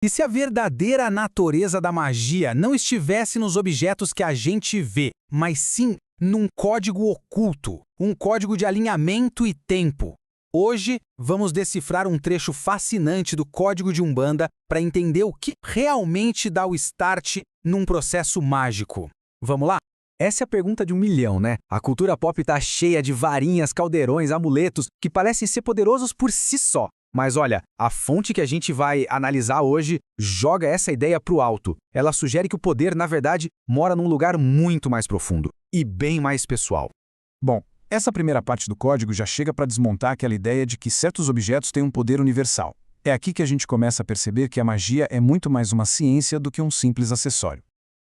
E se a verdadeira natureza da magia não estivesse nos objetos que a gente vê, mas sim num código oculto, um código de alinhamento e tempo? Hoje, vamos decifrar um trecho fascinante do Código de Umbanda para entender o que realmente dá o start num processo mágico. Vamos lá? Essa é a pergunta de 1 milhão, né? A cultura pop tá cheia de varinhas, caldeirões, amuletos que parecem ser poderosos por si só. Mas olha, a fonte que a gente vai analisar hoje joga essa ideia pro alto. Ela sugere que o poder, na verdade, mora num lugar muito mais profundo e bem mais pessoal. Bom, essa primeira parte do código já chega para desmontar aquela ideia de que certos objetos têm um poder universal. É aqui que a gente começa a perceber que a magia é muito mais uma ciência do que um simples acessório.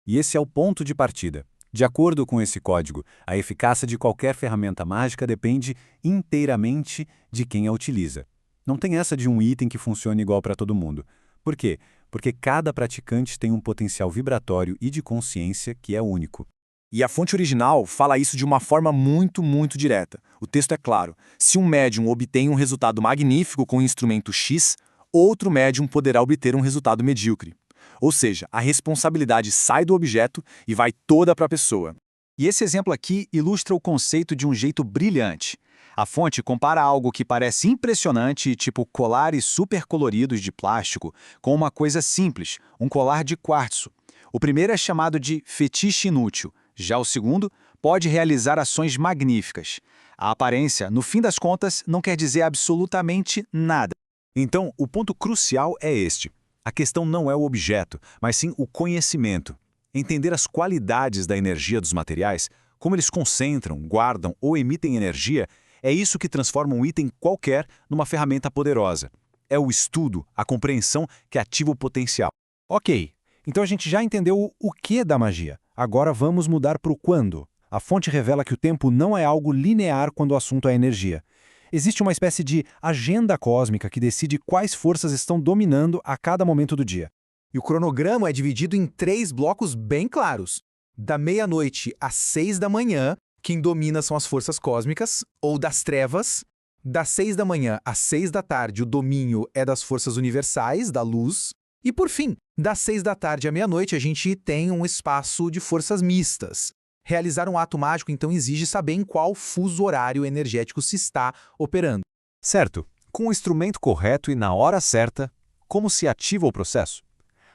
E esse é o ponto de partida. De acordo com esse código, a eficácia de qualquer ferramenta mágica depende inteiramente de quem a utiliza. Não tem essa de um item que funcione igual para todo mundo. Por quê? Porque cada praticante tem um potencial vibratório e de consciência que é único. E a fonte original fala isso de uma forma muito direta. O texto é claro. Se um médium obtém um resultado magnífico com o instrumento X, outro médium poderá obter um resultado medíocre. Ou seja, a responsabilidade sai do objeto e vai toda para a pessoa. E esse exemplo aqui ilustra o conceito de um jeito brilhante. A fonte compara algo que parece impressionante, tipo colares super coloridos de plástico, com uma coisa simples, um colar de quartzo. O primeiro é chamado de fetiche inútil. Já o segundo pode realizar ações magníficas. A aparência, no fim das contas, não quer dizer absolutamente nada. Então, o ponto crucial é este. A questão não é o objeto, mas sim o conhecimento. Entender as qualidades da energia dos materiais, como eles concentram, guardam ou emitem energia, é isso que transforma um item qualquer numa ferramenta poderosa. É o estudo, a compreensão que ativa o potencial. Ok, então a gente já entendeu o que da magia. Agora vamos mudar para o quando. A fonte revela que o tempo não é algo linear quando o assunto é energia. Existe uma espécie de agenda cósmica que decide quais forças estão dominando a cada momento do dia. E o cronograma é dividido em 3 blocos bem claros. Da meia-noite às 6 da manhã, quem domina são as forças cósmicas, ou das trevas. Das 6 da manhã às 6 da tarde, o domínio é das forças universais, da luz. E por fim, das 6 da tarde à meia-noite, a gente tem um espaço de forças mistas. Realizar um ato mágico, então, exige saber em qual fuso horário energético se está operando. Certo. Com o instrumento correto e na hora certa, como se ativa o processo?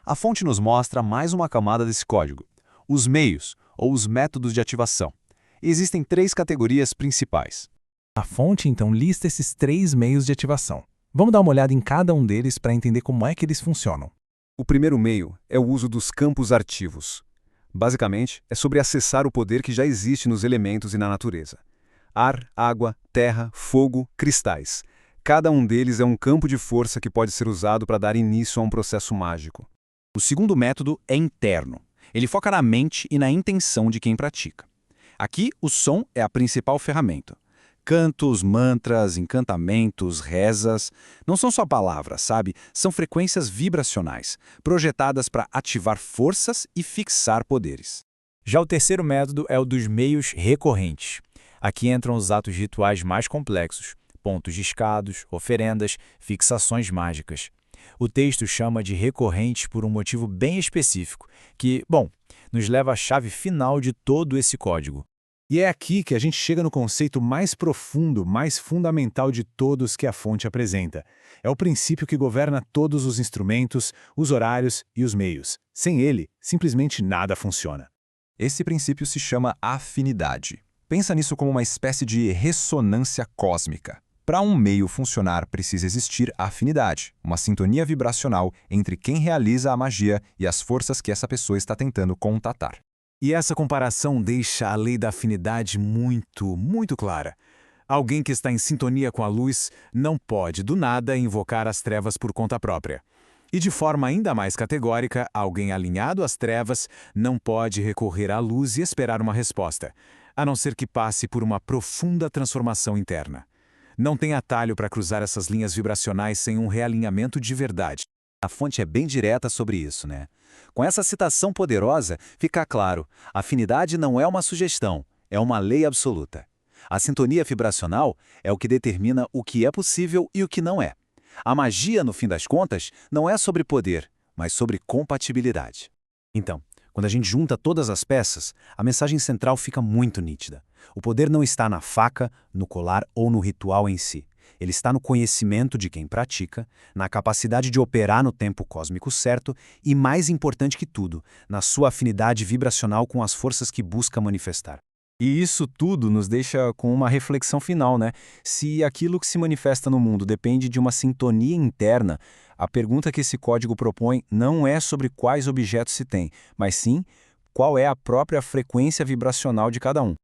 A fonte nos mostra mais uma camada desse código. Os meios, ou os métodos de ativação. Existem 3 categorias principais. A fonte, então, lista esses 3 meios de ativação. Vamos dar uma olhada em cada um deles para entender como é que eles funcionam. O primeiro meio é o uso dos campos artivos. Basicamente, é sobre acessar o poder que já existe nos elementos e na natureza. Ar, água, terra, fogo, cristais. Cada um deles é um campo de força que pode ser usado para dar início a um processo mágico. O segundo método é interno. Ele foca na mente e na intenção de quem pratica. Aqui, o som é a principal ferramenta. Cantos, mantras, encantamentos, rezas, não são só palavras, sabe? São frequências vibracionais, projetadas para ativar forças e fixar poderes. Já o terceiro método é o dos meios recorrentes. Aqui entram os atos rituais mais complexos, pontos discados, oferendas, fixações mágicas. O texto chama de recorrentes por um motivo bem específico, que, bom, nos leva à chave final de todo esse código. E é aqui que a gente chega no conceito mais profundo, mais fundamental de todos que a fonte apresenta. É o princípio que governa todos os instrumentos, os horários e os meios. Sem ele, simplesmente nada funciona. Esse princípio se chama afinidade. Pensa nisso como uma espécie de ressonância cósmica. Para um meio funcionar, precisa existir afinidade, uma sintonia vibracional entre quem realiza a magia e as forças que essa pessoa está tentando contatar. E essa comparação deixa a lei da afinidade muito clara. Alguém que está em sintonia com a luz não pode, do nada, invocar as trevas por conta própria. E de forma ainda mais categórica, alguém alinhado às trevas não pode recorrer à luz e esperar uma resposta, a não ser que passe por uma profunda transformação interna. Não tem atalho para cruzar essas linhas vibracionais sem um realinhamento de verdade. A fonte é bem direta sobre isso, né? Com essa citação poderosa, fica claro, a afinidade não é uma sugestão, é uma lei absoluta. A sintonia vibracional é o que determina o que é possível e o que não é. A magia, no fim das contas, não é sobre poder, mas sobre compatibilidade. Então, quando a gente junta todas as peças, a mensagem central fica muito nítida. O poder não está na faca, no colar ou no ritual em si. Ele está no conhecimento de quem pratica, na capacidade de operar no tempo cósmico certo e, mais importante que tudo, na sua afinidade vibracional com as forças que busca manifestar. E isso tudo nos deixa com uma reflexão final, né? Se aquilo que se manifesta no mundo depende de uma sintonia interna, a pergunta que esse código propõe não é sobre quais objetos se tem, mas sim qual é a própria frequência vibracional de cada um.